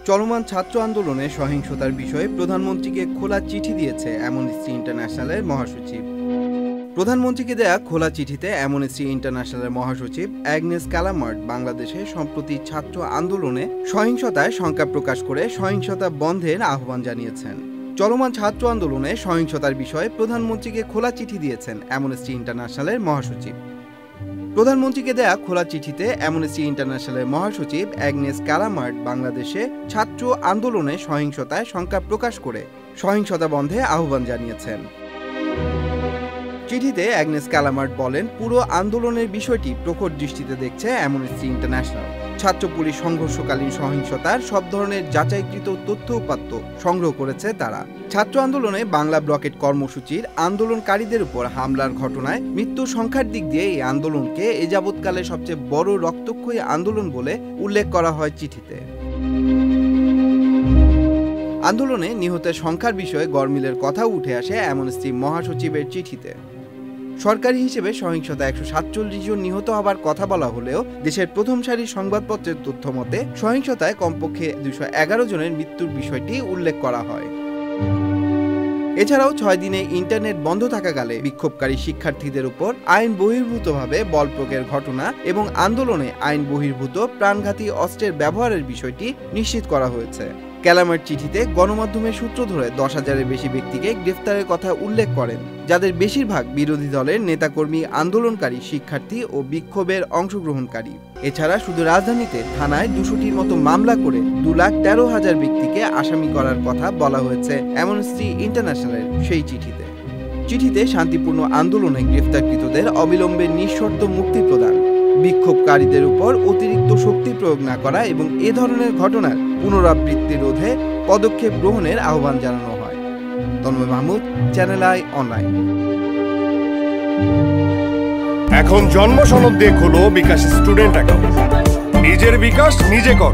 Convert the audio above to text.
চলমান ছাত্র আন্দোলনে সহিংসতার বিষয়ে প্রধানমন্ত্রীকে খোলা চিঠি দিয়েছে অ্যামনেস্টি ইন্টারন্যাশনালের মহাসচিব। প্রধানমন্ত্রীকে দেয়া খোলা চিঠিতে অ্যামনেস্টি ইন্টারন্যাশনালের মহাসচিব অ্যাগনেস ক্যালামার্ট বাংলাদেশে সম্প্রতি ছাত্র আন্দোলনে সহিংসতায় শঙ্কা প্রকাশ করে সহিংসতা বন্ধের আহ্বান জানিয়েছেন। চলমান ছাত্র আন্দোলনে সহিংসতার বিষয়ে প্রধানমন্ত্রীকে খোলা চিঠি দিয়েছেন অ্যামনেস্টি ইন্টারন্যাশনালের মহাসচিব। প্রধানমন্ত্রীকে দেয়া খোলা চিঠিতে অ্যামনেস্টি ইন্টারন্যাশনালের মহাসচিব অ্যাগনেস ক্যালামার্ট বাংলাদেশে ছাত্র আন্দোলনে সহিংসতায় শঙ্কা প্রকাশ করে সহিংসতা বন্ধে আহ্বান জানিয়েছেন। চিঠিতে অ্যাগনেস ক্যালামার্ট বলেন, পুরো আন্দোলনের বিষয়টি প্রখর দৃষ্টিতে দেখছে অ্যামনেস্টি ইন্টারন্যাশনাল। ছাত্র পুলিশ সংঘর্ষকালীন সহিংসতার সব ধরনের যাচাইকৃত তথ্য উপাত্ত সংগ্রহ করেছে তারা। ছাত্র আন্দোলনে বাংলা ব্লকেট কর্মসূচির আন্দোলনকারীদের উপর হামলার ঘটনায় মৃত্যুর সংখ্যার দিক দিয়ে এই আন্দোলনকে এ যাবৎকালে সবচেয়ে বড় রক্তক্ষয়ী আন্দোলন বলে উল্লেখ করা হয় চিঠিতে। আন্দোলনে নিহতের সংখ্যার বিষয়ে গরমিলের কথাও উঠে আসে অ্যামনেস্টি মহাসচিবের চিঠিতে। সরকারি হিসেবে সহিংসতা 147 জন নিহত হবার কথা বলা হলেও দেশের প্রথম সারির সংবাদপত্রের তথ্য মতে সহিংসতায় কমপক্ষে 211 জনের মৃত্যুর বিষয়টি উল্লেখ করা হয়। এছাড়াও 6 দিনে ইন্টারনেট বন্ধ থাকাকালে বিক্ষোভকারী শিক্ষার্থীদের উপর আইন বহির্ভূতভাবে বল প্রয়োগের ঘটনা এবং আন্দোলনে আইন বহির্ভূত প্রাণঘাতী অস্ত্রের ব্যবহারের বিষয়টি নিশ্চিত করা হয়েছে। ক্যালামার্ট চিঠিতে গণমাধ্যমের সূত্র ধরে 10,000-এর বেশি ব্যক্তিকে গ্রেফতারের কথা উল্লেখ করেন, যাদের বেশিরভাগ বিরোধী দলের নেতাকর্মী, আন্দোলনকারী, শিক্ষার্থী ও বিক্ষোভের অংশগ্রহণকারী। এছাড়া শুধু রাজধানীতে থানায় 200টির মতো মামলা করে 2,13,000 ব্যক্তিকে আসামি করার কথা বলা হয়েছে অ্যামনেস্টি ইন্টারন্যাশনালের সেই চিঠিতে। চিঠিতে শান্তিপূর্ণ আন্দোলনে গ্রেফতারকৃতদের অবিলম্বে নিঃশর্ত মুক্তি প্রদান, বিক্ষোভকারীদের উপর অতিরিক্ত শক্তি প্রয়োগ না করা এবং এ ধরনের ঘটনার পুনরাবৃত্তি রোধে পদক্ষেপ গ্রহণের আহ্বান জানানো হয়। Tanmoy Mahmud, channel i online. এখন জন্ম সনদ দিয়ে খোলো বিকাশ স্টুডেন্ট অ্যাকাউন্ট। নিজের বিকাশ নিজে কর।